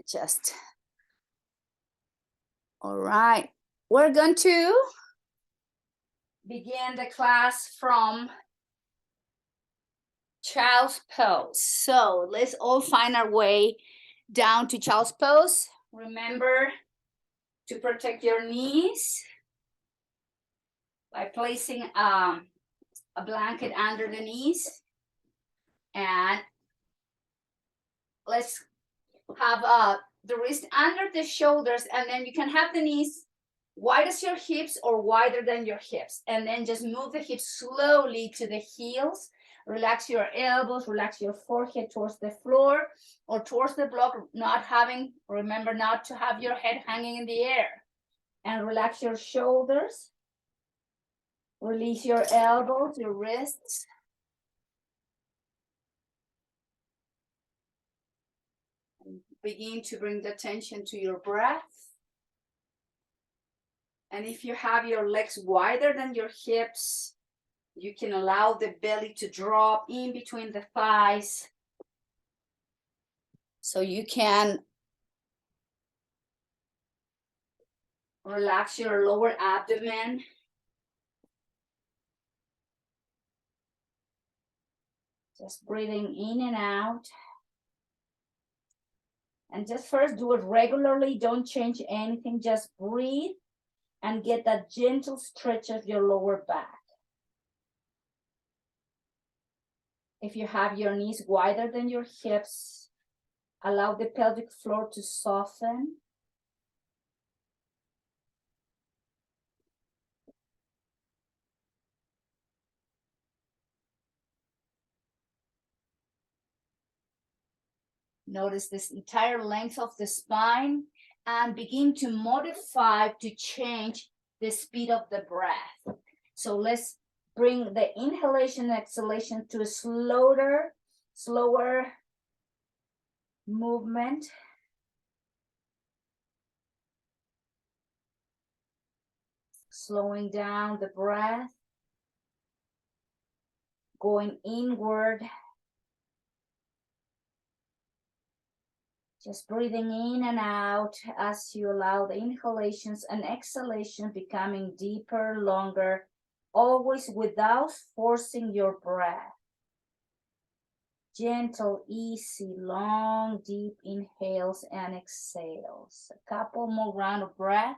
Just. All right. We're going to begin the class from child's pose. So let's all find our way down to child's pose. Remember to protect your knees by placing a blanket under the knees. And let's have the wrist under the shoulders, and then you can have the knees wide as your hips or wider than your hips, and then just move the hips slowly to the heels. Relax your elbows, relax your forehead towards the floor or towards the block, remember not to have your head hanging in the air. And relax your shoulders. Release your elbows, your wrists. And begin to bring the attention to your breath. And if you have your legs wider than your hips, you can allow the belly to drop in between the thighs. So you can relax your lower abdomen. Just breathing in and out. And just first do it regularly. Don't change anything. Just breathe and get that gentle stretch of your lower back. If you have your knees wider than your hips, allow the pelvic floor to soften. Notice this entire length of the spine and begin to modify to change the speed of the breath. So let's bring the inhalation and exhalation to a slower movement. Slowing down the breath, going inward. Just breathing in and out as you allow the inhalations and exhalations becoming deeper, longer, always without forcing your breath. Gentle, easy, long, deep inhales and exhales. A couple more rounds of breath.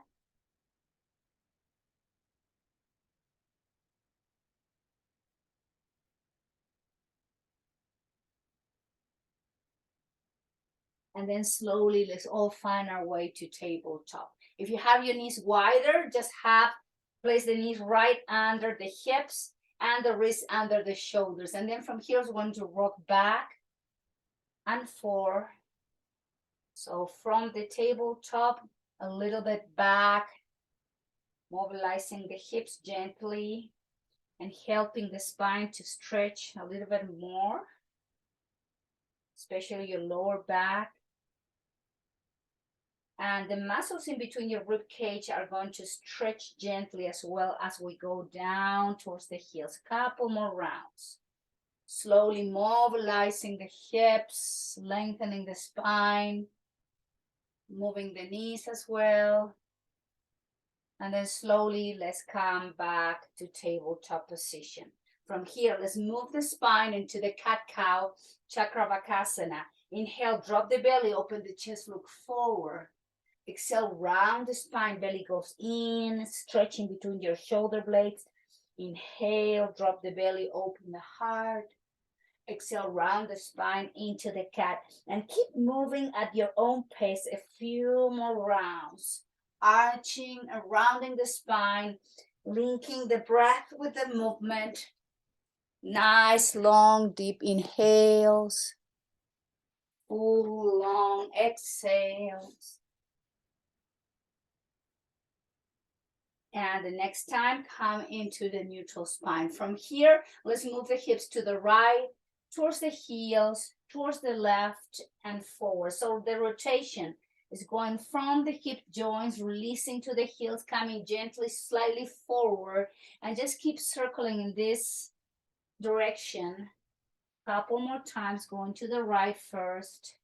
And then slowly, let's all find our way to tabletop. If you have your knees wider, just place the knees right under the hips and the wrists under the shoulders. And then from here, we're going to rock back and forth. So from the tabletop, a little bit back, mobilizing the hips gently and helping the spine to stretch a little bit more, especially your lower back. And the muscles in between your rib cage are going to stretch gently as well as we go down towards the heels. Couple more rounds. Slowly mobilizing the hips, lengthening the spine, moving the knees as well. And then slowly, let's come back to tabletop position. From here, let's move the spine into the cat-cow Chakravakasana. Inhale, drop the belly, open the chest, look forward. Exhale, round the spine, belly goes in, stretching between your shoulder blades. Inhale, drop the belly, open the heart. Exhale, round the spine into the cat. And keep moving at your own pace, a few more rounds. Arching and rounding the spine, linking the breath with the movement. Nice, long, deep inhales. Full, long exhales. And the next time, come into the neutral spine. From here, let's move the hips to the right, towards the heels, towards the left, and forward. So the rotation is going from the hip joints, releasing to the heels, coming gently, slightly forward, and just keep circling in this direction. Couple more times, going to the right first,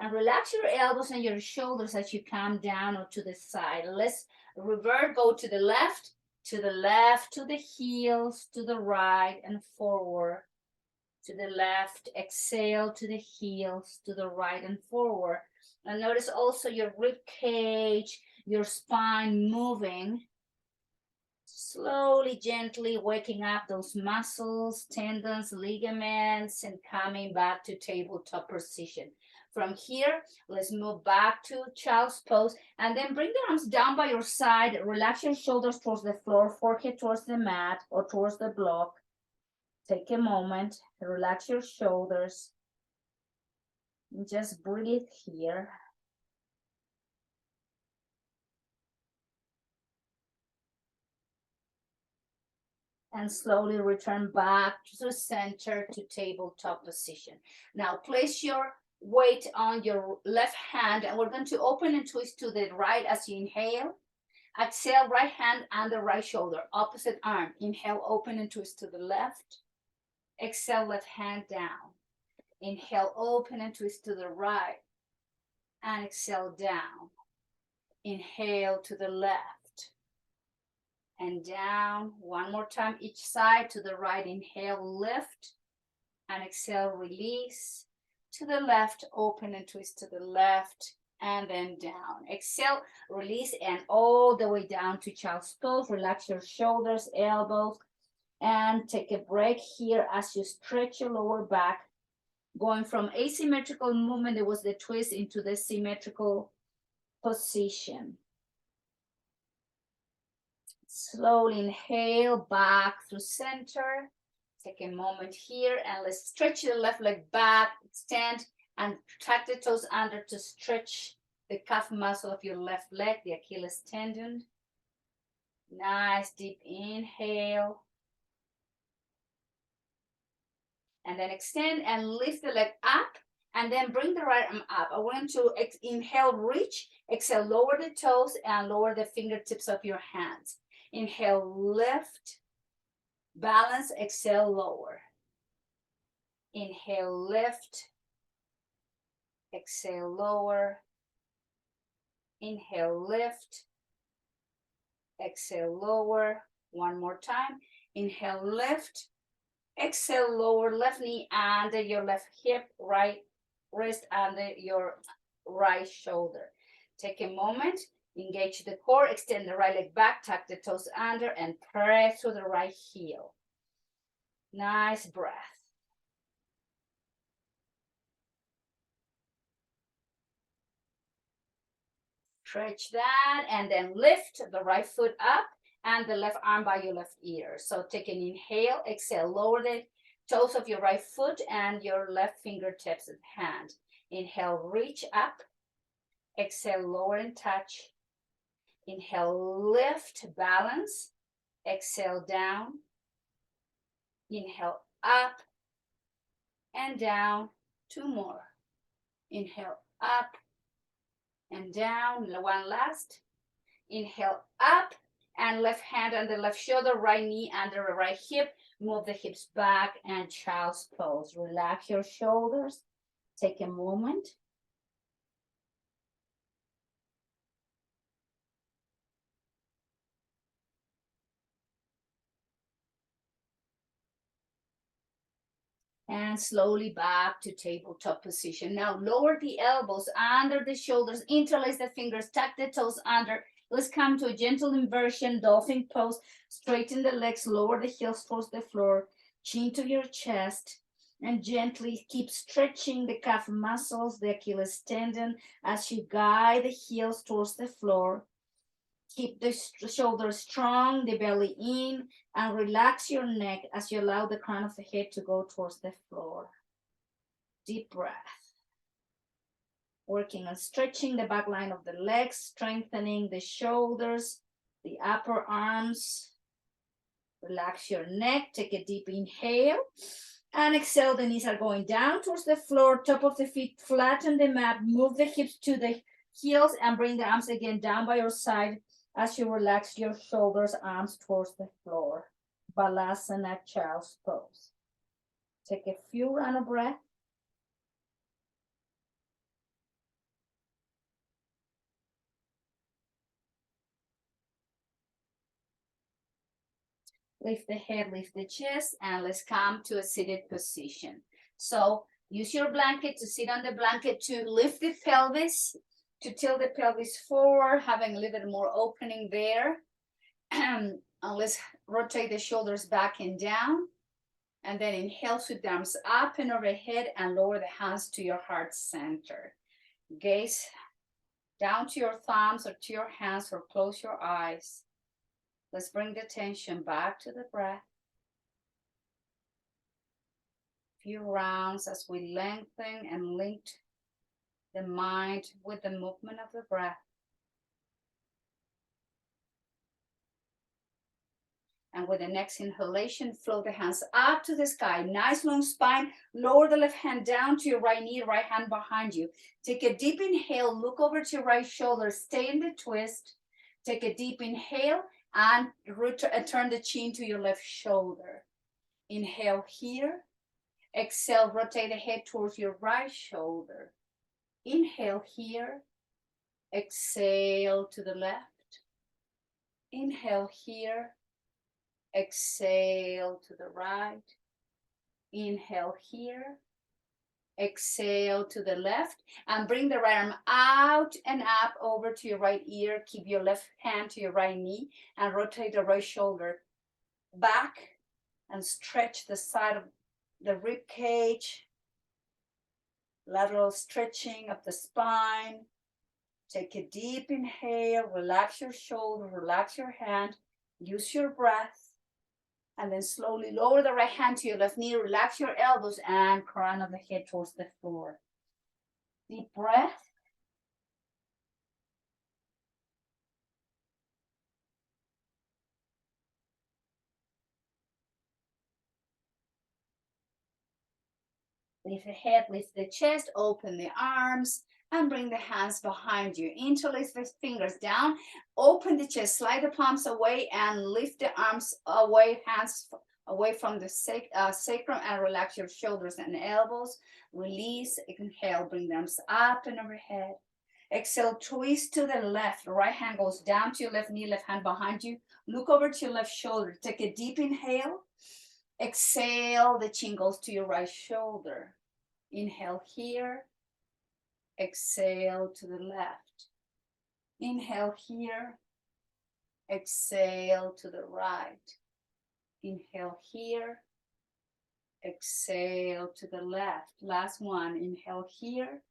And relax your elbows and your shoulders as you come down or to the side. Let's revert, go to the left, to the heels, to the right and forward, to the left, exhale to the heels, to the right and forward. And notice also your rib cage, your spine moving. Slowly, gently waking up those muscles, tendons, ligaments, and coming back to tabletop position. From here, let's move back to child's pose and then bring the arms down by your side. Relax your shoulders towards the floor, forehead towards the mat or towards the block. Take a moment, relax your shoulders. And just breathe here. And slowly return back to the center to tabletop position. Now place your weight on your left hand and we're going to open and twist to the right as you inhale. Exhale, right hand under right shoulder, opposite arm. Inhale, open and twist to the left. Exhale, left hand down. Inhale, open and twist to the right. And exhale, down. Inhale to the left. And down. One more time each side to the right. Inhale, lift. And exhale, release. To the left, open and twist to the left. And then down. Exhale, release, and all the way down to child's pose. Relax your shoulders, elbows, and take a break here as you stretch your lower back. Going from asymmetrical movement, there was the twist, into the symmetrical position. Slowly inhale back through center. Take a moment here and let's stretch the left leg back, extend and tuck the toes under to stretch the calf muscle of your left leg, the Achilles tendon. Nice deep inhale. And then extend and lift the leg up and then bring the right arm up. I want to inhale, reach, exhale, lower the toes and lower the fingertips of your hands. Inhale, lift, balance, exhale, lower. Inhale, lift, exhale, lower. Inhale, lift, exhale, lower. One more time. Inhale, lift, exhale, lower. Left knee under your left hip, right wrist under your right shoulder. Take a moment, engage the core, extend the right leg back, tuck the toes under, and press through the right heel. Nice breath. Stretch that, and then lift the right foot up and the left arm by your left ear. So take an inhale, exhale, lower the toes of your right foot and your left fingertips and hand. Inhale, reach up. Exhale, lower and touch. Inhale, lift, balance. Exhale, down. Inhale, up and down. Two more. Inhale, up and down. One last. Inhale, up and left hand on the left shoulder, right knee under the right hip. Move the hips back and child's pose. Relax your shoulders. Take a moment. And slowly back to tabletop position. Now lower the elbows under the shoulders, interlace the fingers, tuck the toes under. Let's come to a gentle inversion, dolphin pose. Straighten the legs, lower the heels towards the floor, chin to your chest, and gently keep stretching the calf muscles, the Achilles tendon, as you guide the heels towards the floor. Keep the shoulders strong, the belly in, and relax your neck as you allow the crown of the head to go towards the floor. Deep breath. Working on stretching the back line of the legs, strengthening the shoulders, the upper arms. Relax your neck. Take a deep inhale. And exhale, the knees are going down towards the floor, top of the feet, flatten the mat, move the hips to the heels, and bring the arms again down by your side as you relax your shoulders, arms towards the floor. Balasana, child's pose. Take a few rounds of breath. Lift the head, lift the chest, and let's come to a seated position. So use your blanket to sit on the blanket to lift the pelvis, to tilt the pelvis forward, having a little bit more opening there. And let's rotate the shoulders back and down. And then inhale, sweep the arms up and overhead and lower the hands to your heart center. Gaze down to your thumbs or to your hands or close your eyes. Let's bring the attention back to the breath. Few rounds as we lengthen and link the mind with the movement of the breath. And with the next inhalation, float the hands up to the sky. Nice long spine. Lower the left hand down to your right knee, right hand behind you. Take a deep inhale. Look over to your right shoulder. Stay in the twist. Take a deep inhale and turn the chin to your left shoulder. Inhale here. Exhale, rotate the head towards your right shoulder. Inhale here. Exhale to the left. Inhale here. Exhale to the right. Inhale here. Exhale to the left. And bring the right arm out and up over to your right ear. Keep your left hand to your right knee. And rotate the right shoulder back. And stretch the side of the rib cage. Lateral stretching of the spine. Take a deep inhale. Relax your shoulder. Relax your hand. Use your breath. And then slowly lower the right hand to your left knee. Relax your elbows and crown of the head towards the floor. Deep breath. Lift the head, lift the chest, open the arms, and bring the hands behind you. Interlace the fingers down, open the chest, slide the palms away, and lift the arms away, hands away from the sacrum, and relax your shoulders and elbows. Release, inhale, bring the arms up and overhead. Exhale, twist to the left. Right hand goes down to your left knee, left hand behind you. Look over to your left shoulder. Take a deep inhale. Exhale, the chin goes to your right shoulder. Inhale here. Exhale to the left. Inhale here. Exhale to the right. Inhale here. Exhale to the left. Last one. Inhale here.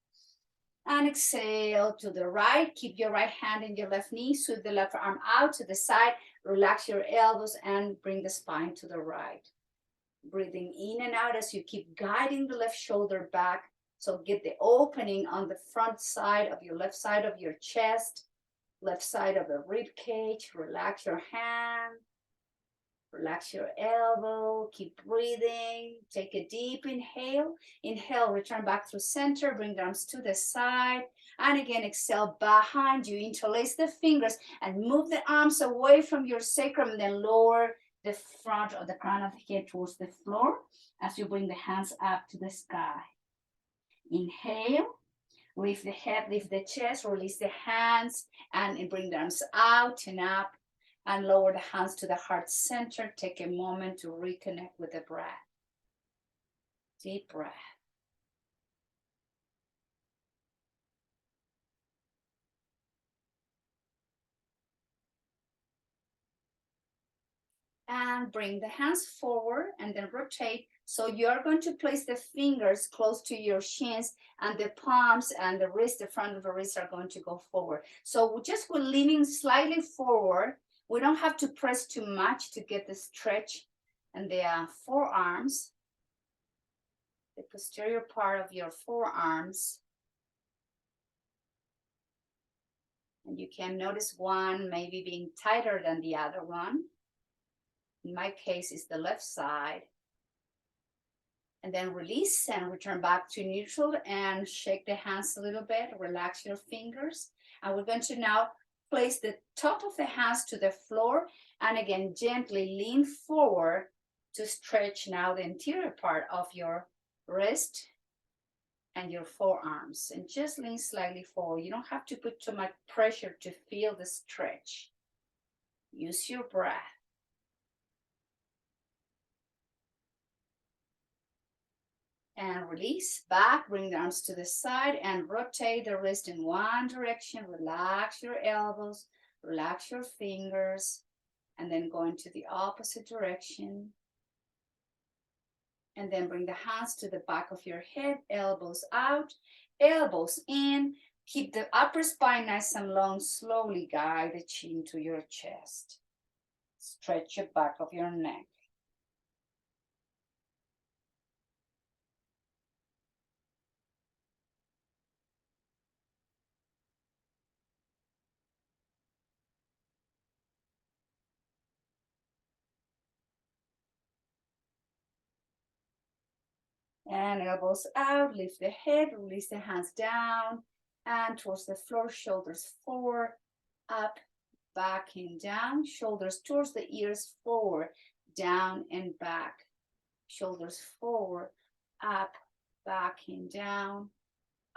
And exhale to the right. Keep your right hand in your left knee. Sweep the left arm out to the side. Relax your elbows and bring the spine to the right. Breathing in and out as you keep guiding the left shoulder back. So get the opening on the front side of your left side of your chest, left side of the rib cage. Relax your hand. Relax your elbow. Keep breathing. Take a deep inhale. Inhale, return back through center. Bring the arms to the side. And again, exhale behind you. Interlace the fingers and move the arms away from your sacrum. And then lower the front of the crown of the head towards the floor as you bring the hands up to the sky. Inhale. Lift the head, lift the chest, release the hands, and bring the arms out and up. And lower the hands to the heart center. Take a moment to reconnect with the breath. Deep breath. And bring the hands forward and then rotate. So you're going to place the fingers close to your shins and the palms and the wrist, the front of the wrist are going to go forward. So we're leaning slightly forward. We don't have to press too much to get the stretch and the forearms, the posterior part of your forearms. And you can notice one maybe being tighter than the other one. In my case, it's the left side. And then release and return back to neutral and shake the hands a little bit. Relax your fingers. And we're going to now place the top of the hands to the floor. And again, gently lean forward to stretch now the interior part of your wrist and your forearms. And just lean slightly forward. You don't have to put too much pressure to feel the stretch. Use your breath. And release back, bring the arms to the side and rotate the wrist in one direction. Relax your elbows, relax your fingers, and then go into the opposite direction. And then bring the hands to the back of your head, elbows out, elbows in. Keep the upper spine nice and long. Slowly guide the chin to your chest. Stretch the back of your neck. And elbows out, lift the head, release the hands down and towards the floor, shoulders forward, up, back and down, shoulders towards the ears, forward, down and back, shoulders forward, up, back and down,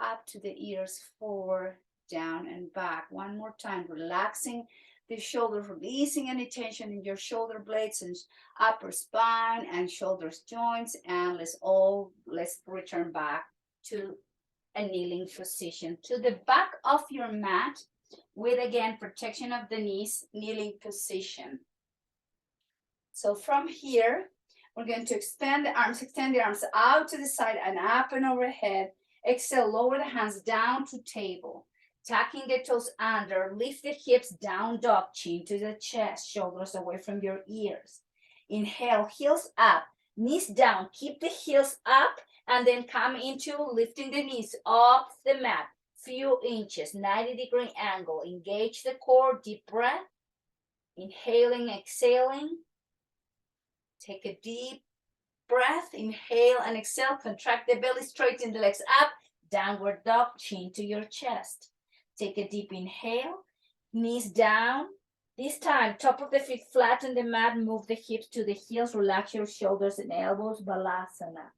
up to the ears, forward, down and back. One more time, relaxing the shoulders, releasing any tension in your shoulder blades and upper spine and shoulders joints. And let's return back to a kneeling position, to the back of your mat with, again, protection of the knees, kneeling position. So from here, we're going to extend the arms out to the side and up and overhead. Exhale, lower the hands down to table. Tucking the toes under, lift the hips down dog, chin to the chest, shoulders away from your ears. Inhale, heels up, knees down, keep the heels up, and then come into lifting the knees off the mat, few inches, 90-degree angle. Engage the core, deep breath. Inhaling, exhaling. Take a deep breath, inhale and exhale, contract the belly, straighten the legs up, downward dog, chin to your chest. Take a deep inhale, knees down. This time, top of the feet flat on the mat, move the hips to the heels, relax your shoulders and elbows, Balasana.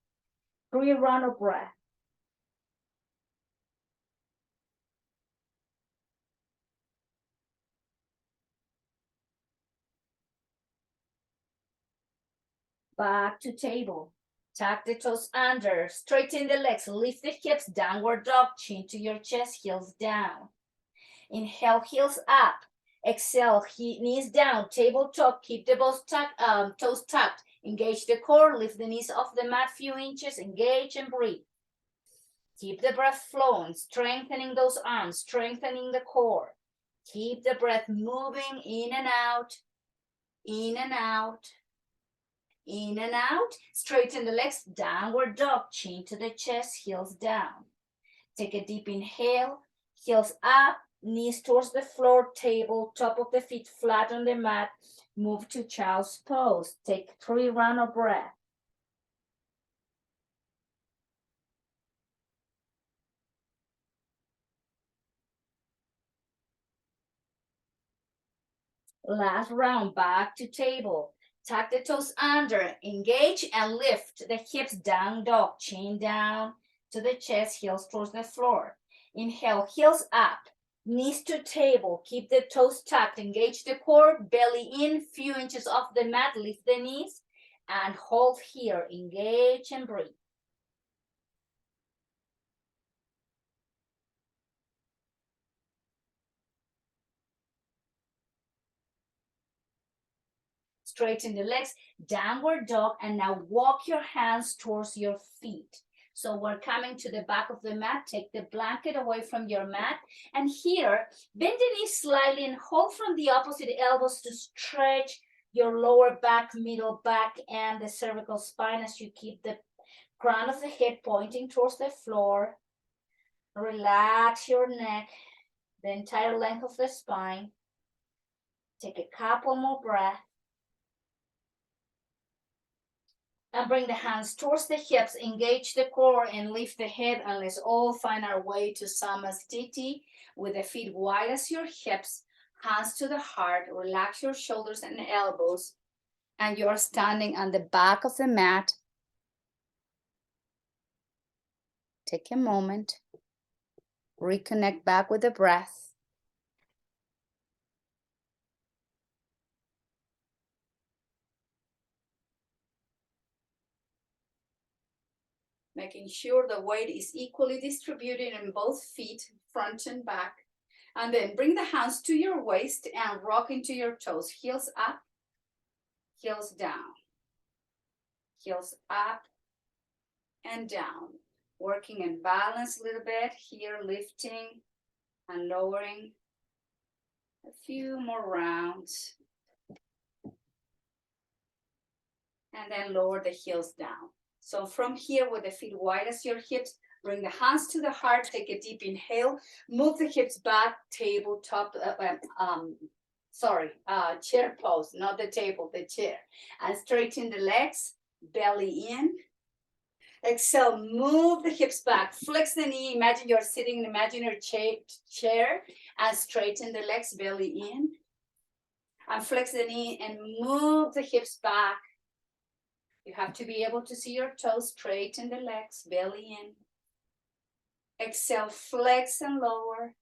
3 rounds of breath. Back to table. Tuck the toes under, straighten the legs, lift the hips, downward dog, chin to your chest, heels down. Inhale, heels up. Exhale, knees down, tabletop, keep the toes tucked. Engage the core, lift the knees off the mat few inches, engage and breathe. Keep the breath flowing, strengthening those arms, strengthening the core. Keep the breath moving in and out, in and out, in and out. Straighten the legs, downward dog, chin to the chest, heels down. Take a deep inhale, heels up, knees towards the floor, table, top of the feet flat on the mat. Move to child's pose. Take 3 rounds of breath. Last round, back to table. Tuck the toes under, engage and lift the hips, down dog, chin down to the chest, heels towards the floor. Inhale, heels up, knees to table, keep the toes tucked, engage the core, belly in, few inches off the mat, lift the knees, and hold here, engage and breathe. Straighten the legs, downward dog, and now walk your hands towards your feet. So we're coming to the back of the mat. Take the blanket away from your mat. And here, bend the knees slightly and hold from the opposite elbows to stretch your lower back, middle back, and the cervical spine as you keep the crown of the head pointing towards the floor. Relax your neck, the entire length of the spine. Take a couple more breaths. And bring the hands towards the hips, engage the core and lift the head, and let's all find our way to Samasthiti with the feet wide as your hips, hands to the heart, relax your shoulders and elbows, and you're standing on the back of the mat. Take a moment, reconnect back with the breath. Making sure the weight is equally distributed in both feet, front and back. And then bring the hands to your waist and rock into your toes. Heels up, heels down. Heels up and down. Working in balance a little bit here, lifting and lowering. A few more rounds. And then lower the heels down. So from here with the feet wide as your hips, bring the hands to the heart, take a deep inhale, move the hips back, tabletop, chair pose, not the table, the chair. And straighten the legs, belly in. Exhale, move the hips back, flex the knee, imagine you're sitting in an imaginary chair, and straighten the legs, belly in. And flex the knee and move the hips back. You have to be able to see your toes, straighten the legs, belly in. Exhale, flex and lower.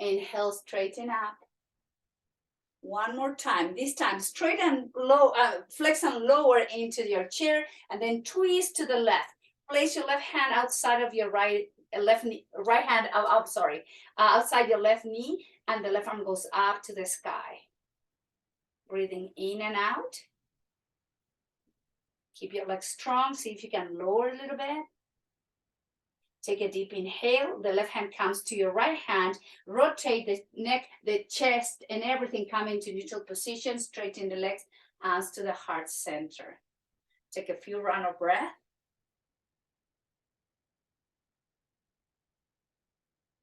Inhale, straighten up. One more time. This time, straight and low, flex and lower into your chair, and then twist to the left. Place your left hand outside of your outside your left knee, and the left arm goes up to the sky. Breathing in and out. Keep your legs strong. See if you can lower a little bit. Take a deep inhale. The left hand comes to your right hand. Rotate the neck, the chest, and everything come into neutral position. Straighten the legs, hands to the heart center. Take a few rounds of breath.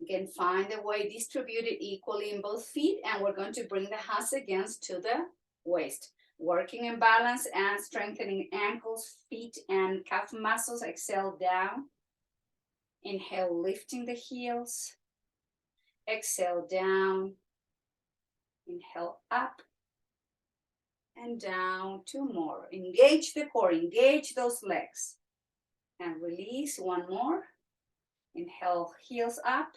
Again, find the weight distributed equally in both feet, and we're going to bring the hands against to the waist. Working in balance and strengthening ankles, feet, and calf muscles. Exhale down. Inhale, lifting the heels. Exhale down. Inhale up and down. Two more. Engage the core, engage those legs. And release. One more. Inhale, heels up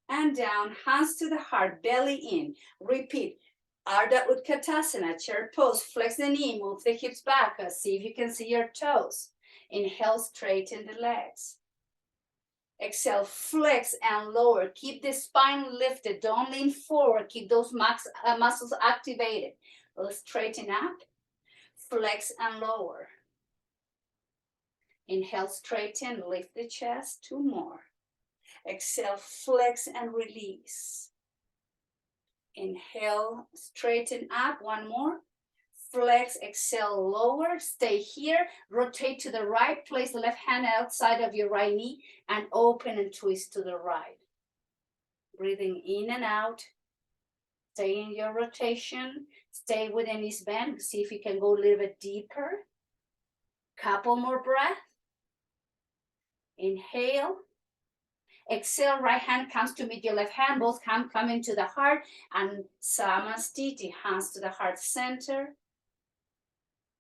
and down. Hands to the heart, belly in. Repeat. Ardha Utkatasana, chair pose. Flex the knee, move the hips back. See if you can see your toes. Inhale, straighten the legs. Exhale, flex and lower. Keep the spine lifted. Don't lean forward. Keep those muscles activated. Let's straighten up. Flex and lower. Inhale, straighten. Lift the chest. Two more. Exhale, flex and release. Inhale, straighten up. One more. Flex, exhale, lower. Stay here. Rotate to the right. Place the left hand outside of your right knee and open and twist to the right. Breathing in and out. Stay in your rotation. Stay with the knees bent. See if you can go a little bit deeper. Couple more breaths. Inhale. Exhale, right hand comes to meet your left hand. Both hands come into the heart. And Samastiti, hands to the heart center.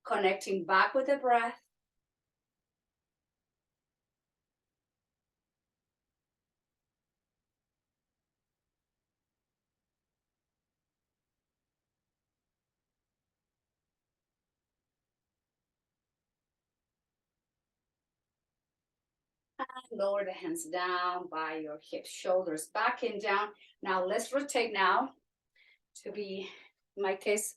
Connecting back with the breath. Lower the hands down by your hips, shoulders back and down. Now let's rotate now to be, in my case,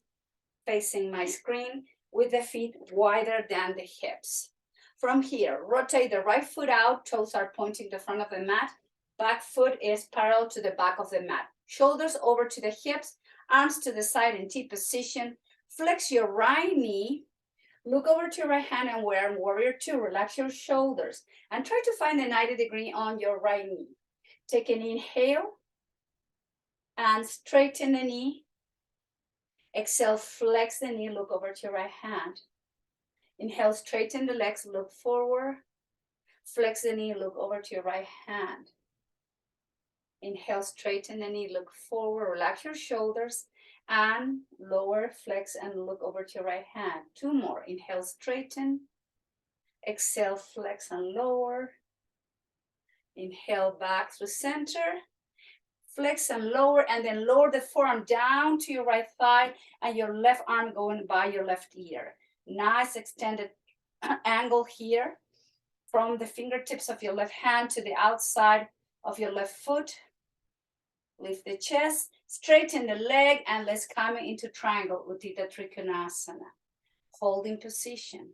facing my screen with the feet wider than the hips. From here, rotate the right foot out, toes are pointing to the front of the mat. Back foot is parallel to the back of the mat. Shoulders over to the hips, arms to the side in T position. Flex your right knee. Look over to your right hand and wear warrior two. Relax your shoulders and try to find a 90-degree on your right knee. Take an inhale and straighten the knee. Exhale, flex the knee, look over to your right hand. Inhale, straighten the legs, look forward. Flex the knee, look over to your right hand. Inhale, straighten the knee, look forward, relax your shoulders. And lower, flex, and look over to your right hand. Two more. Inhale, straighten. Exhale, flex and lower. Inhale, back through center. Flex and lower, and then lower the forearm down to your right thigh and your left arm going by your left ear. Nice extended angle here from the fingertips of your left hand to the outside of your left foot. Lift the chest, straighten the leg, and let's come into triangle, Utthita Trikonasana. Holding position.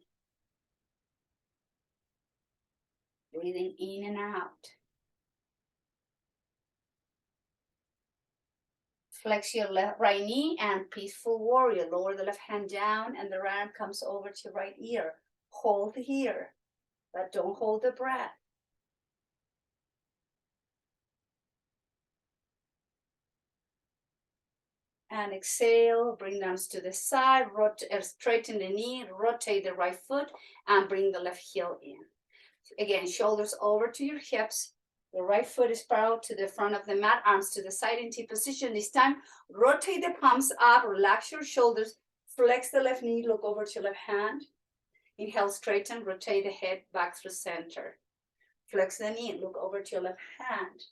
Breathing in and out. Flex your right knee and peaceful warrior. Lower the left hand down and the right arm comes over to your right ear. Hold here, but don't hold the breath. And exhale, bring the arms to the side, straighten the knee, rotate the right foot, and bring the left heel in. Again, shoulders over to your hips. The right foot is parallel to the front of the mat, arms to the side in T position. This time, rotate the palms up, relax your shoulders, flex the left knee, look over to your left hand. Inhale, straighten, rotate the head back through center. Flex the knee, look over to your left hand.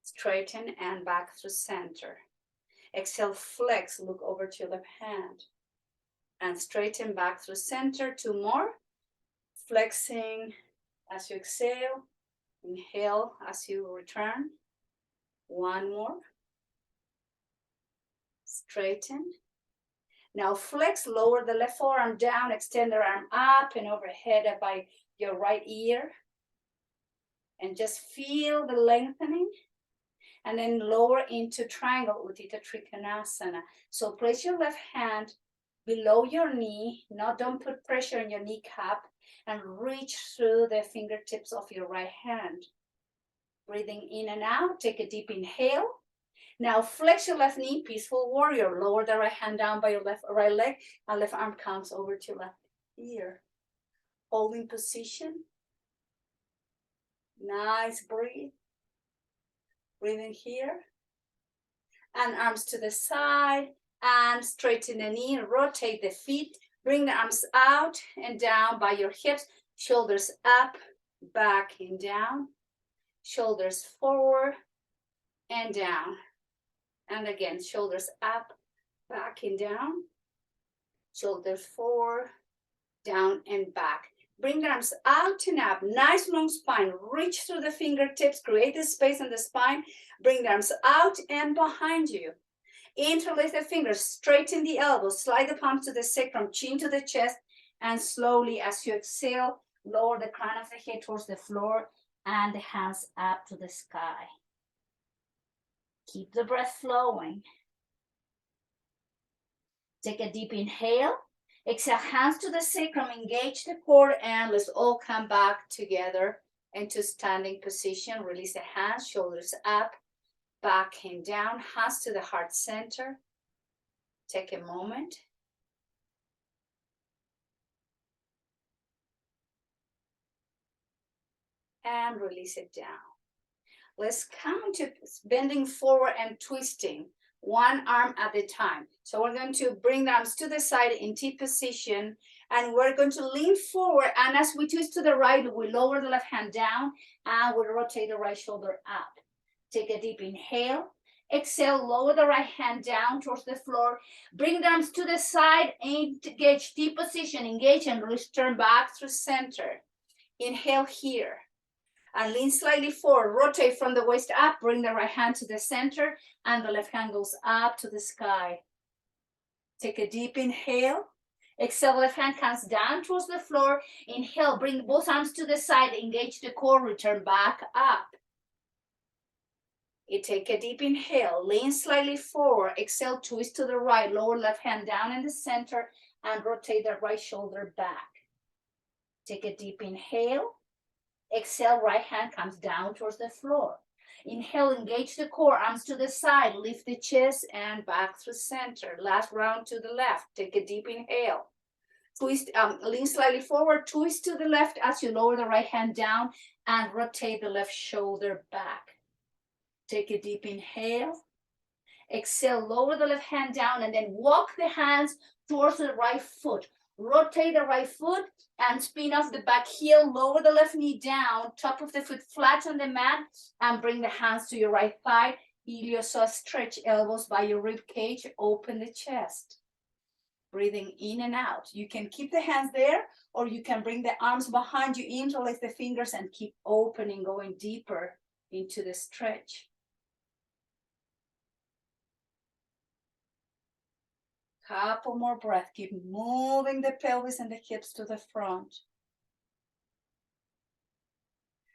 Straighten and back through center. Exhale, flex, look over to your left hand. And straighten back through center. 2 more. Flexing as you exhale. Inhale as you return. 1 more. Straighten. Now flex, lower the left forearm down, extend the arm up and overhead by your right ear. And just feel the lengthening. And then lower into triangle, Utthita Trikonasana. So place your left hand below your knee. Don't put pressure on your kneecap. And reach through the fingertips of your right hand. Breathing in and out, take a deep inhale. Now flex your left knee, peaceful warrior. Lower the right hand down by your right leg, and left arm comes over to your left ear. Holding position. Nice breathe. Breathing here. And arms to the side, and straighten the knee, rotate the feet. Bring the arms out and down by your hips. Shoulders up, back and down. Shoulders forward and down. And again, shoulders up, back and down. Shoulders forward, down and back. Bring the arms out and up. Nice long spine. Reach through the fingertips. Create the space in the spine. Bring the arms out and behind you. Interlace the fingers. Straighten the elbows. Slide the palms to the sacrum. Chin to the chest. And slowly, as you exhale, lower the crown of the head towards the floor and the hands up to the sky. Keep the breath flowing. Take a deep inhale. Exhale, hands to the sacrum, engage the core, and let's all come back together into standing position. Release the hands, shoulders up, back and down, hands to the heart center. Take a moment. And release it down. Let's come to bending forward and twisting, one arm at a time. So we're going to bring the arms to the side in T position, and we're going to lean forward. And as we twist to the right, we lower the left hand down and we rotate the right shoulder up. Take a deep inhale. Exhale, lower the right hand down towards the floor. Bring the arms to the side, engage T position, engage and return back through center. Inhale here. And lean slightly forward, rotate from the waist up, bring the right hand to the center, and the left hand goes up to the sky. Take a deep inhale. Exhale, left hand comes down towards the floor. Inhale, bring both arms to the side, engage the core, return back up. You take a deep inhale, lean slightly forward, exhale, twist to the right, lower left hand down in the center, and rotate the right shoulder back. Take a deep inhale. Exhale, right hand comes down towards the floor. Inhale, engage the core, arms to the side, lift the chest and back through center. Last round to the left. Take a deep inhale. Twist, lean slightly forward, twist to the left as you lower the right hand down and rotate the left shoulder back. Take a deep inhale. Exhale, lower the left hand down and then walk the hands towards the right foot. Rotate the right foot and spin off the back heel. Lower the left knee down, top of the foot flat on the mat, and bring the hands to your right thigh. Iliopsoas, stretch elbows by your rib cage. Open the chest. Breathing in and out. You can keep the hands there, or you can bring the arms behind you, interlace the fingers, and keep opening, going deeper into the stretch. Couple more breaths. Keep moving the pelvis and the hips to the front.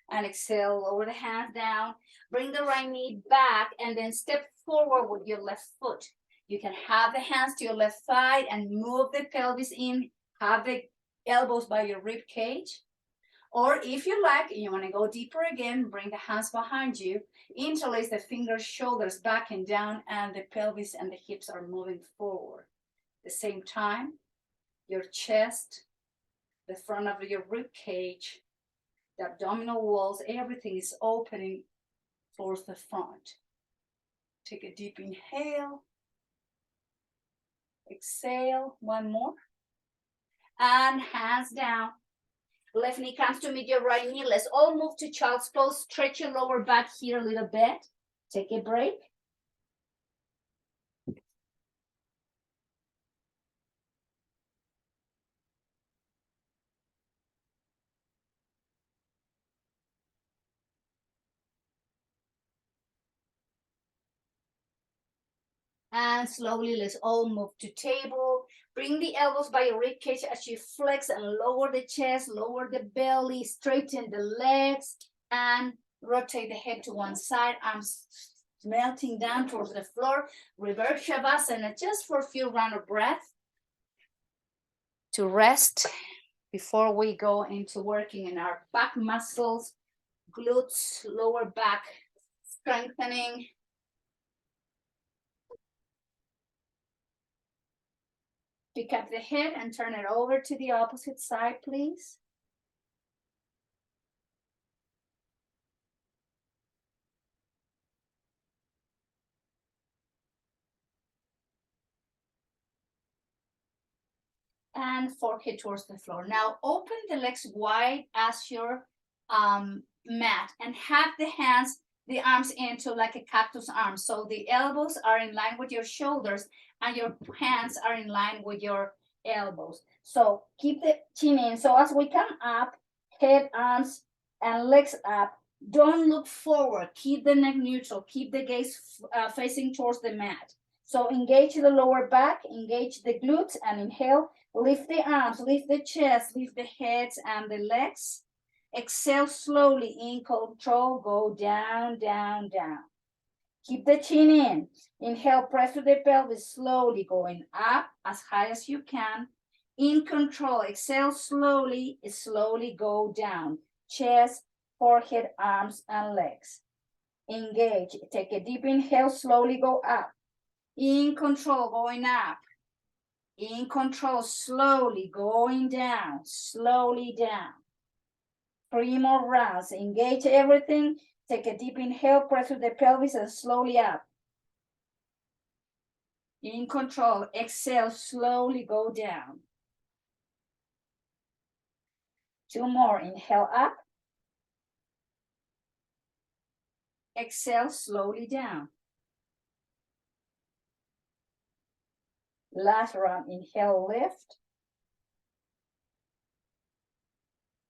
And exhale, lower the hands down. Bring the right knee back and then step forward with your left foot. You can have the hands to your left side and move the pelvis in. Have the elbows by your rib cage. Or if you like, and you want to go deeper again, bring the hands behind you. Interlace the fingers, shoulders back and down, and the pelvis and the hips are moving forward. At the same time, your chest, the front of your rib cage, the abdominal walls, everything is opening towards the front. Take a deep inhale. Exhale, one more. And hands down. Left knee comes to meet your right knee. Let's all move to child's pose. Stretch your lower back here a little bit. Take a break. And slowly, let's all move to table. Bring the elbows by your rib cage as you flex and lower the chest, lower the belly, straighten the legs, and rotate the head to one side, arms melting down towards the floor. Reverse Shavasana just for a few rounds of breath to rest before we go into working in our back muscles, glutes, lower back strengthening. Pick up the head and turn it over to the opposite side, please. And forehead towards the floor. Now open the legs wide as your mat and have the hands, the arms into like a cactus arm. So the elbows are in line with your shoulders and your hands are in line with your elbows. So keep the chin in. So as we come up, head, arms, and legs up, don't look forward. Keep the neck neutral. Keep the gaze facing towards the mat. So engage the lower back, engage the glutes, and inhale. Lift the arms, lift the chest, lift the heads and the legs. Exhale slowly, in control, go down, down, down. Keep the chin in. Inhale, press to the pelvis, slowly going up as high as you can. In control, exhale slowly, slowly go down. Chest, forehead, arms, and legs. Engage, take a deep inhale, slowly go up. In control, going up. In control, slowly going down, slowly down. 3 more rounds. Engage everything. Take a deep inhale, press with the pelvis and slowly up. In control, exhale, slowly go down. 2 more. Inhale up. Exhale, slowly down. Last round, inhale, lift.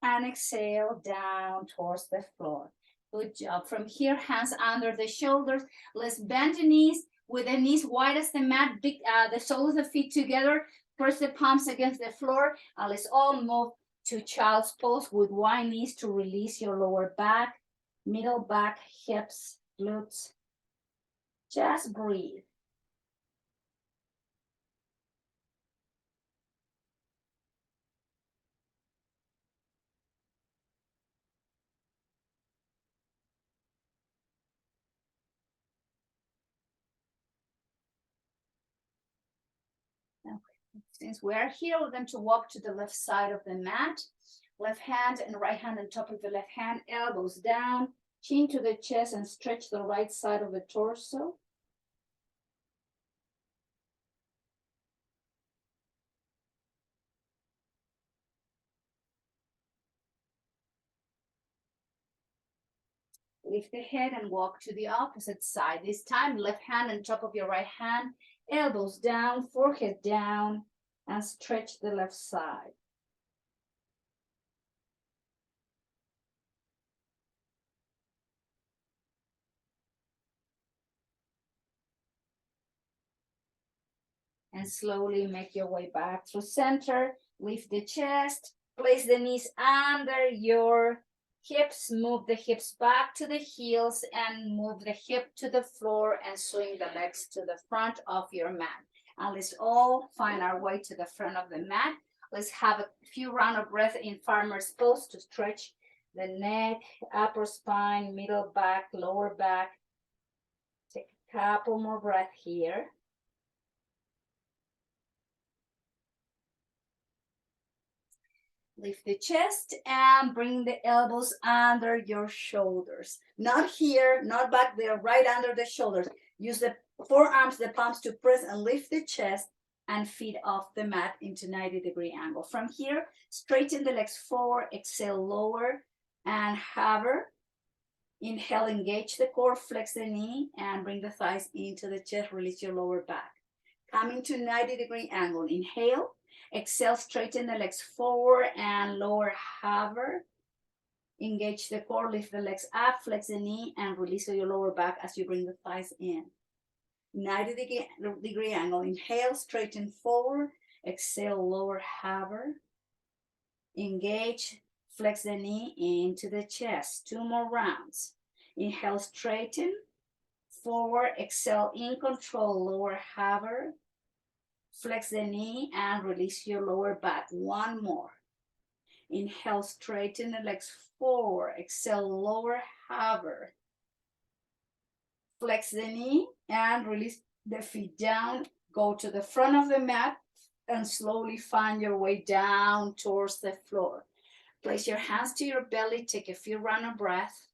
And exhale down towards the floor. Good job. From here, hands under the shoulders. Let's bend the knees with the knees wide as the mat, the soles of the feet together. Press the palms against the floor. And let's all move to child's pose with wide knees to release your lower back, middle back, hips, glutes. Just breathe. Since we're here, we're going to walk to the left side of the mat. Left hand and right hand on top of the left hand, elbows down, chin to the chest, and stretch the right side of the torso. Lift the head and walk to the opposite side. This time, left hand on top of your right hand, elbows down, forehead down, and stretch the left side. And slowly make your way back through center. Lift the chest, place the knees under your hips, move the hips back to the heels and move the hip to the floor and swing the legs to the front of your mat. And let's all find our way to the front of the mat. Let's have a few rounds of breath in farmer's pose to stretch the neck, upper spine, middle back, lower back. Take a couple more breaths here. Lift the chest and bring the elbows under your shoulders. Not here, not back there, right under the shoulders. Use the forearms, the palms to press and lift the chest and feet off the mat into 90-degree angle. From here, straighten the legs forward, exhale, lower and hover. Inhale, engage the core, flex the knee and bring the thighs into the chest, release your lower back. Coming to 90-degree angle, inhale. Exhale, straighten the legs forward and lower, hover. Engage the core, lift the legs up, flex the knee, and release your lower back as you bring the thighs in. 90-degree angle, inhale, straighten forward. Exhale, lower, hover. Engage, flex the knee into the chest. 2 more rounds. Inhale, straighten, forward, exhale, in control, lower, hover. Flex the knee and release your lower back. 1 more. Inhale, straighten the legs forward. Exhale, lower, hover. Flex the knee and release the feet down. Go to the front of the mat and slowly find your way down towards the floor. Place your hands to your belly. Take a few rounds of breath.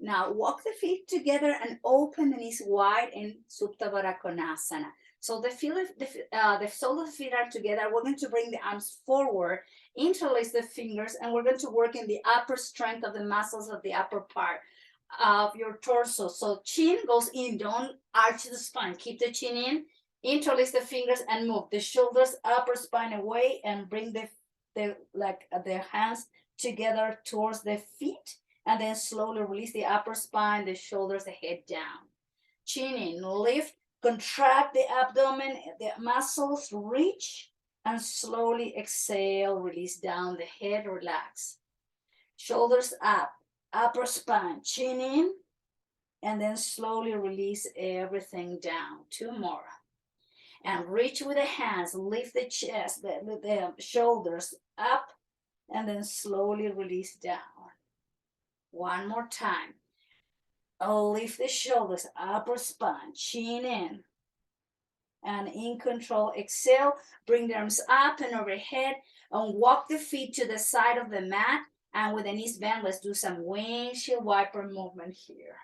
Now walk the feet together and open the knees wide in Supta Baddha Konasana. So the soles of the feet are together. We're going to bring the arms forward, interlace the fingers, and we're going to work in the upper strength of the muscles of the upper part of your torso. So chin goes in, don't arch the spine. Keep the chin in, interlace the fingers and move the shoulders, upper spine away and bring the hands together towards the feet. And then slowly release the upper spine, the shoulders, the head down. Chin in, lift, contract the abdomen, the muscles, reach, and slowly exhale, release down the head, relax. Shoulders up, upper spine, chin in, and then slowly release everything down. 2 more. And reach with the hands, lift the chest, the shoulders up, and then slowly release down. 1 more time. Lift the shoulders, upper spine, chin in. And in control, exhale, bring the arms up and overhead and walk the feet to the side of the mat. And with the knees bent, let's do some windshield wiper movement here.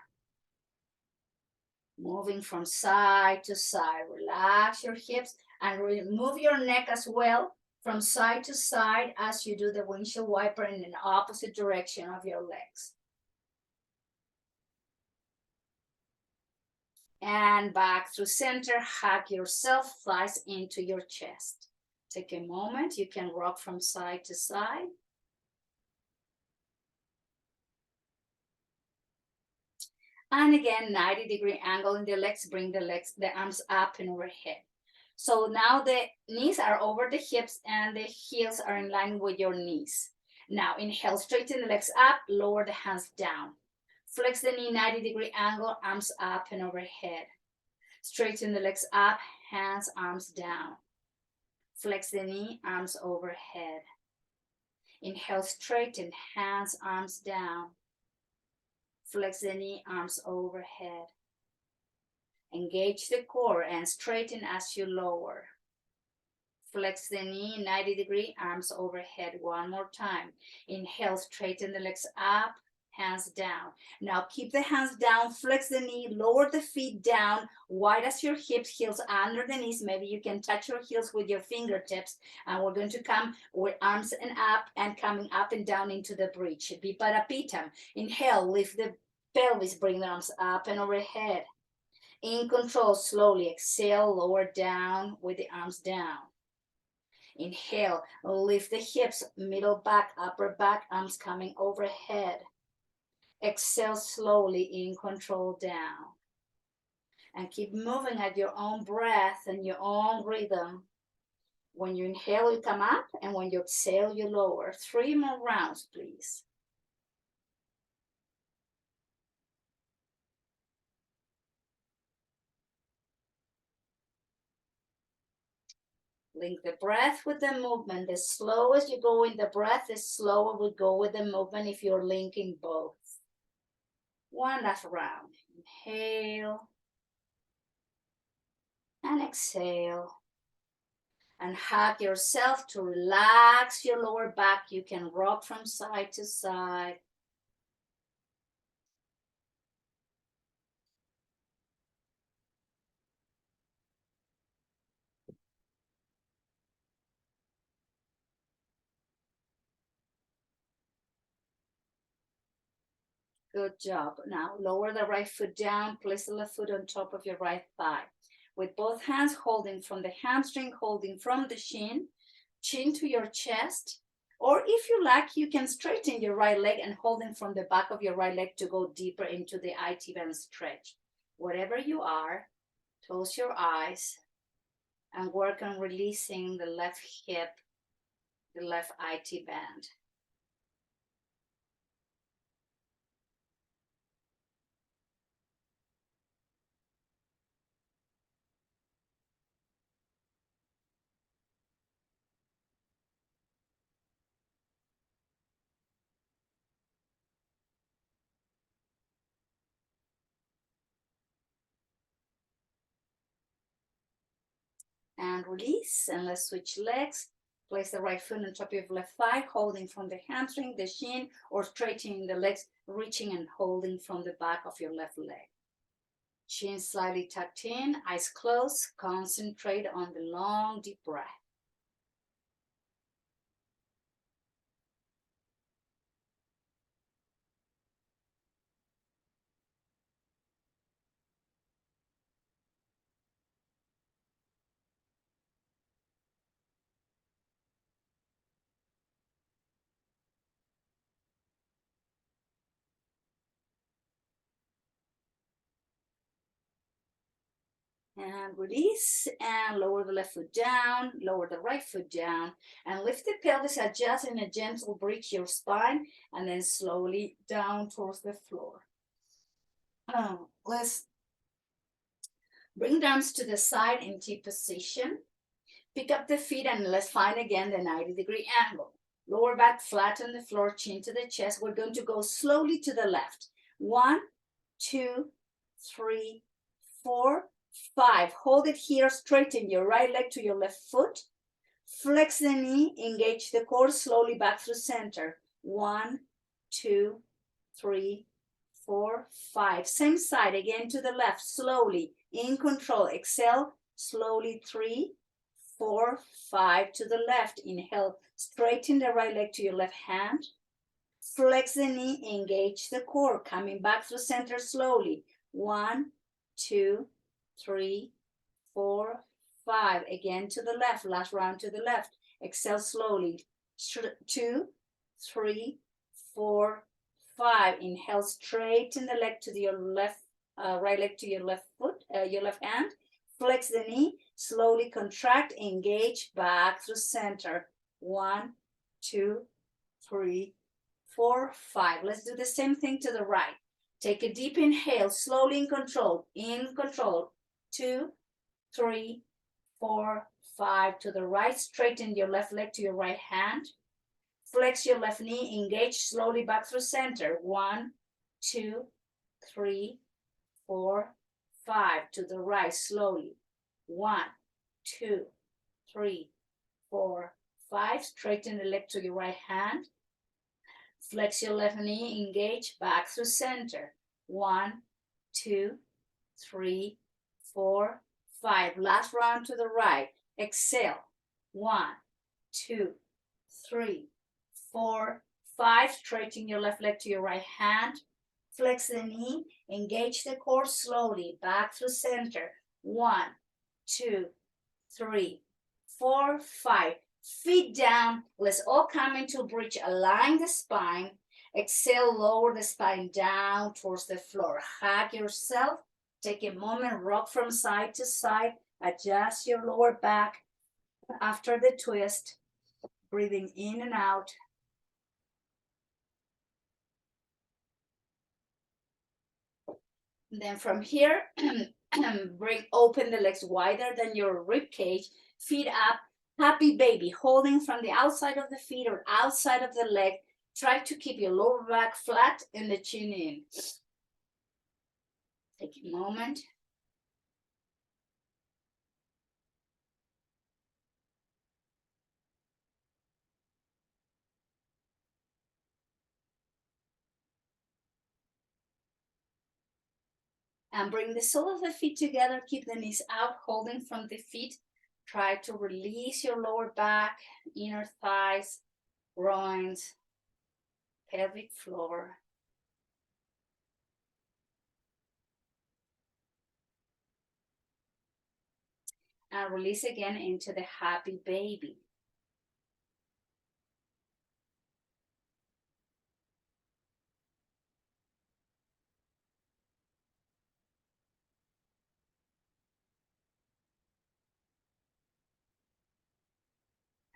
Moving from side to side. Relax your hips and move your neck as well from side to side as you do the windshield wiper in the opposite direction of your legs. And back through center, hug yourself, thighs into your chest. Take a moment, you can rock from side to side. And again, 90-degree angle in the legs, bring the arms up and overhead. So now the knees are over the hips and the heels are in line with your knees. Now inhale, straighten the legs up, lower the hands down. Flex the knee, 90-degree angle, arms up and overhead. Straighten the legs up, hands, arms down. Flex the knee, arms overhead. Inhale, straighten, hands, arms down. Flex the knee, arms overhead. Engage the core and straighten as you lower. Flex the knee, 90-degree, arms overhead. 1 more time. Inhale, straighten the legs up, hands down. Now keep the hands down, flex the knee, lower the feet down, wide as your hips, heels under the knees. Maybe you can touch your heels with your fingertips. And we're going to come with arms and up and coming up and down into the bridge. Viparapitam. Inhale, lift the pelvis, bring the arms up and overhead. In control, slowly exhale, lower down with the arms down. Inhale, lift the hips, middle back, upper back, arms coming overhead. Exhale slowly, in control, down. And keep moving at your own breath and your own rhythm. When you inhale, you come up, and when you exhale, you lower. 3 more rounds, please. Link the breath with the movement. The slowest you go in the breath, the slower we go with the movement if you're linking both. One last round. Inhale. And exhale. And hug yourself to relax your lower back. You can rock from side to side. Good job. Now lower the right foot down, place the left foot on top of your right thigh. With both hands holding from the hamstring, holding from the shin, chin to your chest. Or if you like, you can straighten your right leg and holding from the back of your right leg to go deeper into the IT band stretch. Wherever you are, close your eyes and work on releasing the left hip, the left IT band. And release, and let's switch legs. Place the right foot on top of your left thigh, holding from the hamstring, the shin, or straightening the legs, reaching and holding from the back of your left leg. Chin slightly tucked in, eyes closed, concentrate on the long, deep breath. And release, and lower the left foot down, lower the right foot down, and lift the pelvis, adjust in a gentle bridge your spine, and then slowly down towards the floor. Let's bring the arms to the side in T position. Pick up the feet and let's find again the 90-degree angle. Lower back flat on the floor, chin to the chest. We're going to go slowly to the left. 1, 2, 3, 4, 5. Hold it here, straighten your right leg to your left foot. Flex the knee, engage the core, slowly back through center. 1, 2, 3, 4, 5. Same side, again to the left, slowly, in control. Exhale, slowly, 3, 4, 5 to the left. Inhale, straighten the right leg to your left hand. Flex the knee, engage the core, coming back through center slowly. 1, 2, 3, 4, 5. Again to the left, last round to the left. Exhale slowly. 2, 3, 4, 5. Inhale, straighten the leg to your left, right leg to your left foot, your left hand. Flex the knee, slowly contract, engage, back through center. 1, 2, 3, 4, 5. Let's do the same thing to the right. Take a deep inhale, slowly in control. 2, 3, 4, 5. To the right, straighten your left leg to your right hand. Flex your left knee, engage slowly back through center. 1, 2, 3, 4, 5. To the right, slowly. 1, 2, 3, 4, 5. Straighten the leg to your right hand. Flex your left knee, engage, back through center. 1, 2, 3, 4, 5. Last round to the right. Exhale. 1, 2, 3, 4, 5. Straightening your left leg to your right hand. Flex the knee, engage the core slowly, back through center. 1, 2, 3, 4, 5. Feet down. Let's all come into bridge. Align the spine. Exhale, lower the spine down towards the floor. Hug yourself. Take a moment, rock from side to side. Adjust your lower back after the twist. Breathing in and out. Then from here, open the legs wider than your rib cage. Feet up. Happy baby, holding from the outside of the feet or outside of the leg. Try to keep your lower back flat and the chin in. Take a moment. And bring the sole of the feet together. Keep the knees out, holding from the feet. Try to release your lower back, inner thighs, groins, pelvic floor. And release again into the happy baby.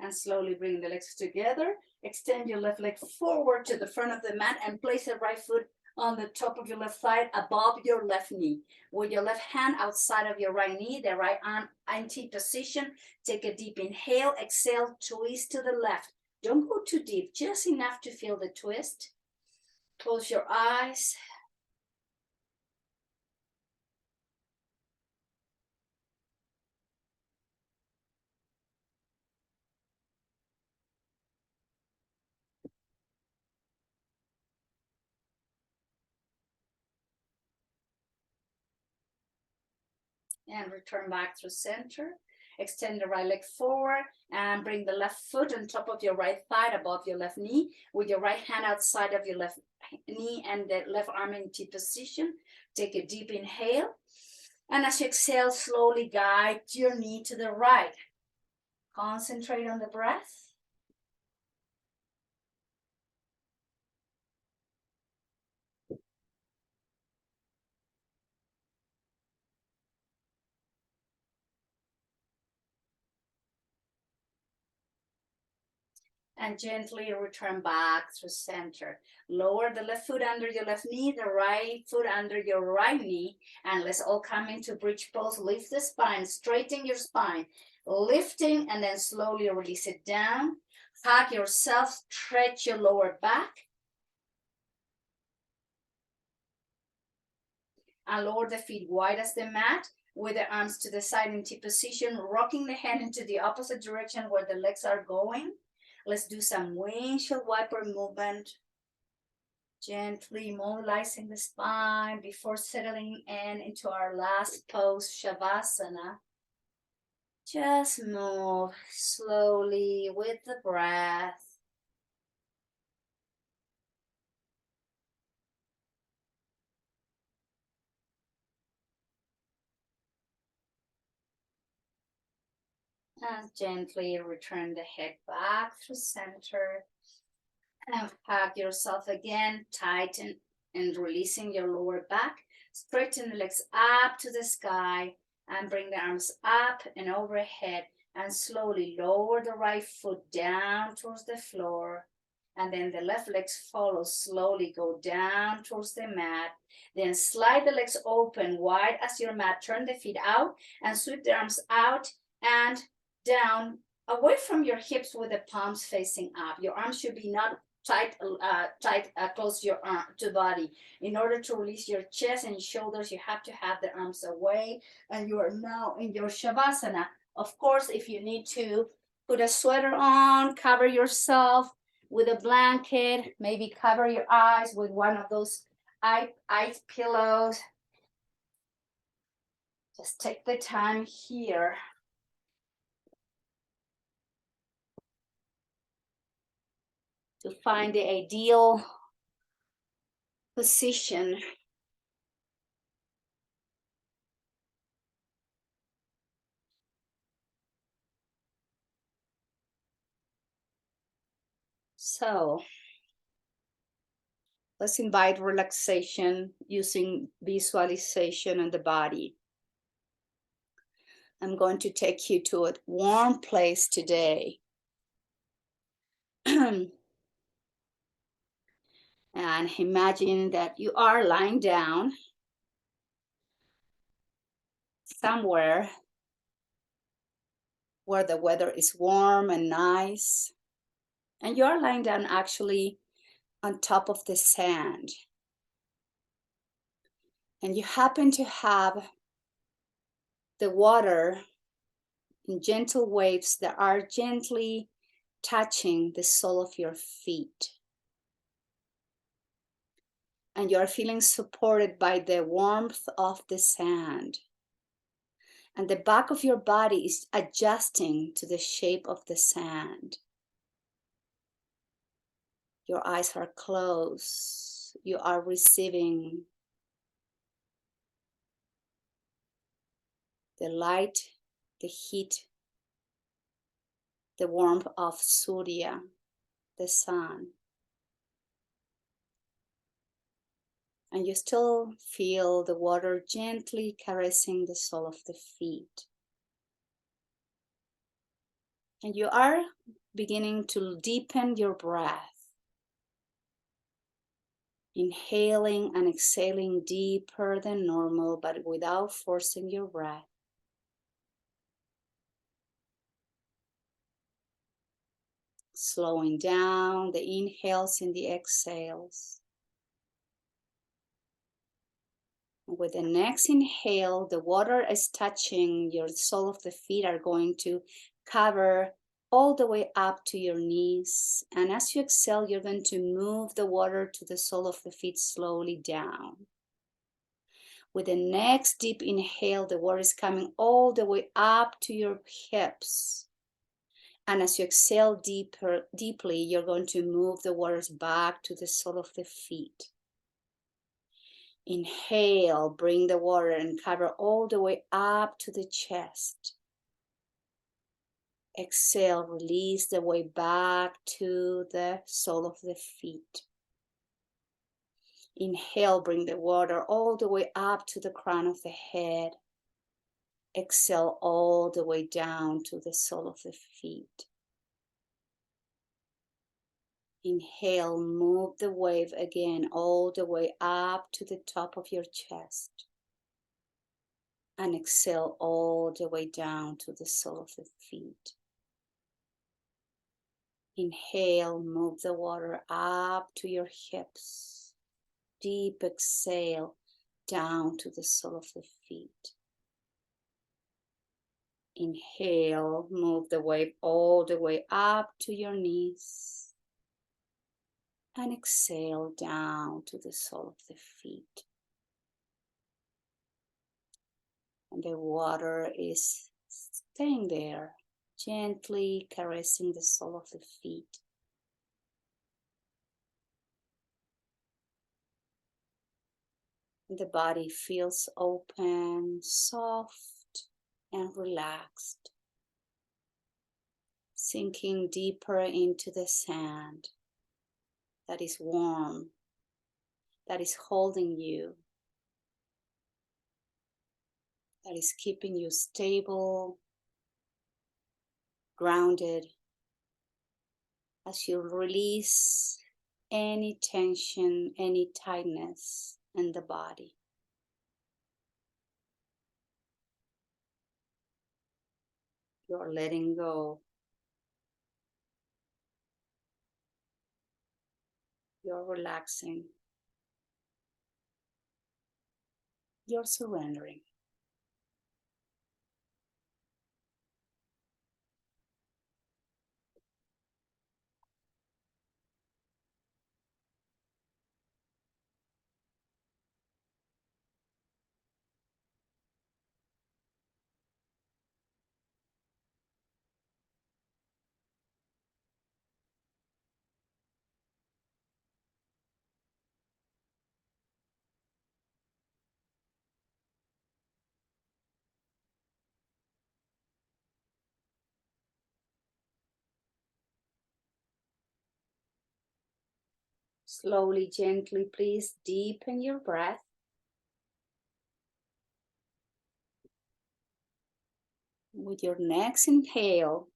And slowly bring the legs together. Extend your left leg forward to the front of the mat and place the right foot on the top of your left thigh above your left knee. With your left hand outside of your right knee, the right arm anti position. Take a deep inhale, exhale, twist to the left. Don't go too deep, just enough to feel the twist. Close your eyes. And return back through center. Extend the right leg forward and bring the left foot on top of your right thigh above your left knee with your right hand outside of your left knee and the left arm in T position. Take a deep inhale. And as you exhale, slowly guide your knee to the right. Concentrate on the breath. And gently return back through center. Lower the left foot under your left knee, the right foot under your right knee, and let's all come into bridge pose. Lift the spine, straighten your spine, lifting, and then slowly release it down. Hug yourself, stretch your lower back. And lower the feet wide as the mat with the arms to the side in T position, rocking the hand into the opposite direction where the legs are going. Let's do some windshield wiper movement. Gently mobilizing the spine before settling into our last pose, Shavasana. Just move slowly with the breath. And gently return the head back through center. And hug yourself again, tighten and releasing your lower back. Straighten the legs up to the sky and bring the arms up and overhead and slowly lower the right foot down towards the floor. And then the left legs follow, slowly go down towards the mat. Then slide the legs open wide as your mat. Turn the feet out and sweep the arms out and down away from your hips with the palms facing up. Your arms should be not tight, close your arm to body. In order to release your chest and shoulders, you have to have the arms away, and you are now in your Shavasana. Of course, if you need to put a sweater on, cover yourself, with a blanket. Maybe cover your eyes with one of those ice pillows. Just take the time here. To find the ideal position. So let's invite relaxation using visualization in the body. I'm going to take you to a warm place today. And imagine that you are lying down somewhere where the weather is warm and nice. And you are lying down actually on top of the sand. And you happen to have the water in gentle waves that are gently touching the sole of your feet. And you are feeling supported by the warmth of the sand. And the back of your body is adjusting to the shape of the sand. Your eyes are closed. You are receiving the light, the heat, the warmth of Surya, the sun. And you still feel the water gently caressing the sole of the feet. And you are beginning to deepen your breath. Inhaling and exhaling deeper than normal, but without forcing your breath. Slowing down the inhales and the exhales. With the next inhale, the water is touching your sole of the feet are going to cover all the way up to your knees. And as you exhale, you're going to move the water to the sole of the feet slowly down. With the next deep inhale, the water is coming all the way up to your hips. And as you exhale deeply, you're going to move the waters back to the sole of the feet. Inhale, bring the water and cover all the way up to the chest. Exhale, release the way back to the sole of the feet. Inhale, bring the water all the way up to the crown of the head. Exhale all the way down to the sole of the feet. Inhale, move the wave again all the way up to the top of your chest. And exhale all the way down to the sole of the feet. Inhale, move the water up to your hips. Deep exhale down to the sole of the feet. Inhale, move the wave all the way up to your knees. And exhale down to the sole of the feet. And the water is staying there, gently caressing the sole of the feet. The body feels open, soft, and relaxed. Sinking deeper into the sand that is warm, that is holding you, that is keeping you stable, grounded, as you release any tension, any tightness in the body. You're letting go. You're relaxing. You're surrendering. Slowly, gently, please deepen your breath. With your next inhale,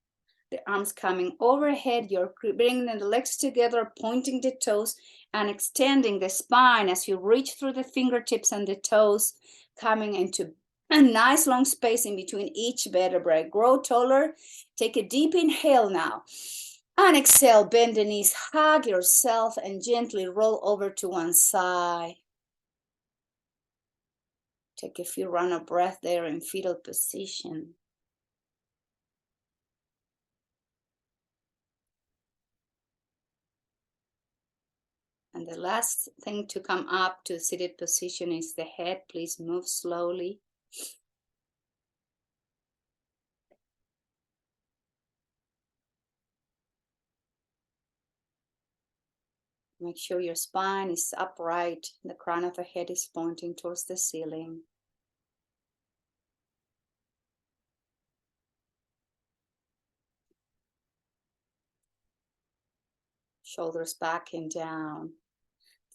the arms coming overhead, you're bringing the legs together, pointing the toes and extending the spine as you reach through the fingertips and the toes, coming into a nice long space in between each vertebrae. Grow taller. Take a deep inhale now. And exhale, bend the knees, hug yourself, and gently roll over to one side. Take a few rounds of breath there in fetal position. And the last thing to come up to seated position is the head. Please move slowly. Make sure your spine is upright. The crown of the head is pointing towards the ceiling. Shoulders back and down.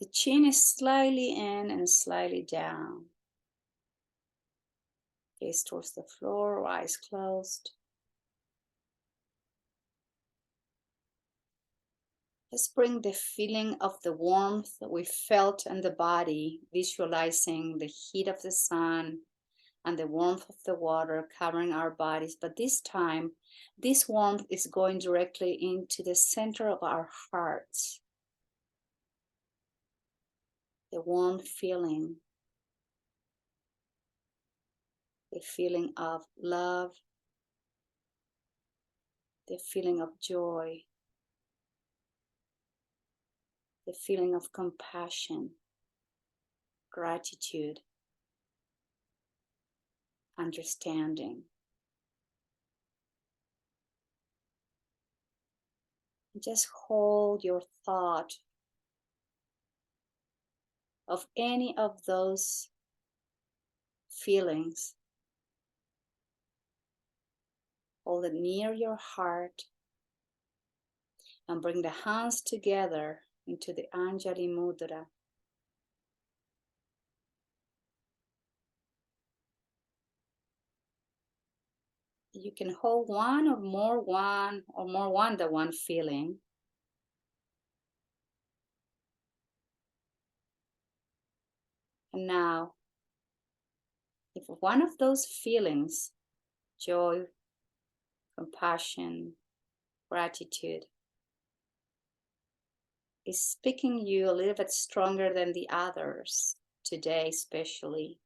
The chin is slightly in and slightly down. Gaze towards the floor, eyes closed. Let's bring the feeling of the warmth we felt in the body, visualizing the heat of the sun and the warmth of the water covering our bodies. But this time, this warmth is going directly into the center of our hearts. The warm feeling, the feeling of love, the feeling of joy, the feeling of compassion, gratitude, understanding. Just hold your thought of any of those feelings. Hold it near your heart and bring the hands together into the Anjali Mudra. You can hold one or more than one feeling. And now, if one of those feelings, joy, compassion, gratitude, is speaking you a little bit stronger than the others, today especially,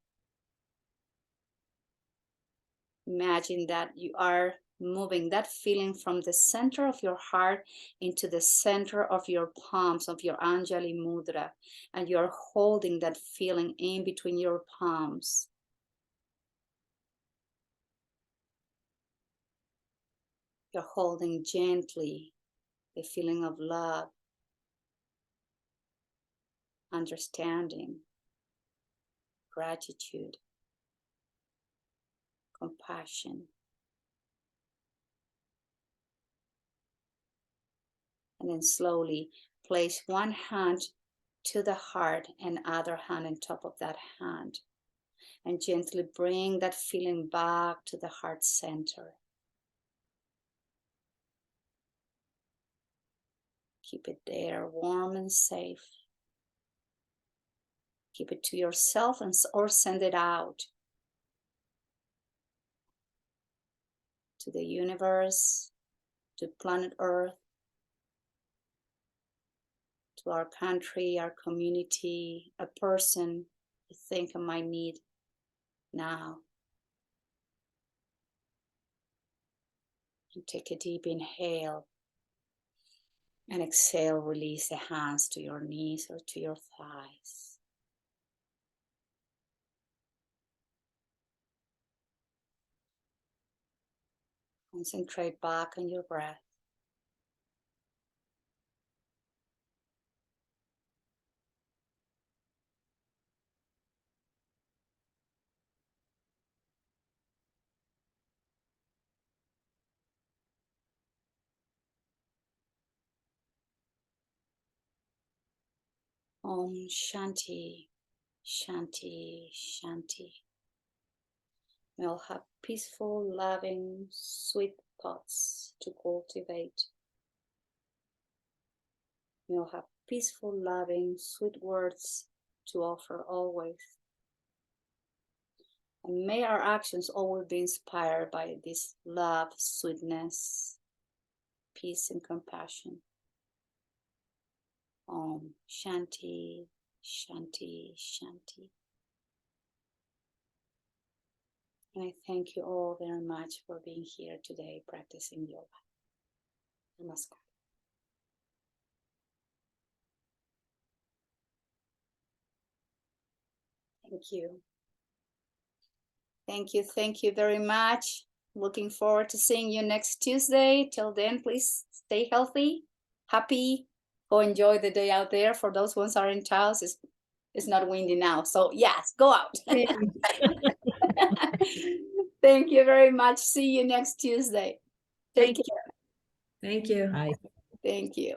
imagine that you are moving that feeling from the center of your heart into the center of your palms of your Anjali Mudra, and you're holding that feeling in between your palms. You're holding gently the feeling of love, understanding, gratitude, compassion. And then slowly place one hand to the heart and other hand on top of that hand. And gently bring that feeling back to the heart center. Keep it there, warm and safe. Keep it to yourself or send it out to the universe, to planet Earth, to our country, our community, a person you think I might need now. And take a deep inhale. And exhale, release the hands to your knees or to your thighs. Concentrate back on your breath. Om Shanti, Shanti, Shanti. We'll have peaceful, loving, sweet thoughts to cultivate. We'll have peaceful, loving, sweet words to offer always. And may our actions always be inspired by this love, sweetness, peace, and compassion. Om Shanti, Shanti, Shanti. And I thank you all very much for being here today practicing yoga. Namaskar. Thank you. Thank you very much. Looking forward to seeing you next Tuesday. Till then, please stay healthy, happy, go enjoy the day out there. For those ones are in Taos, it's not windy now. So yes, go out. Thank you very much. See you next Tuesday. Take care. Thank you. Bye. Thank you.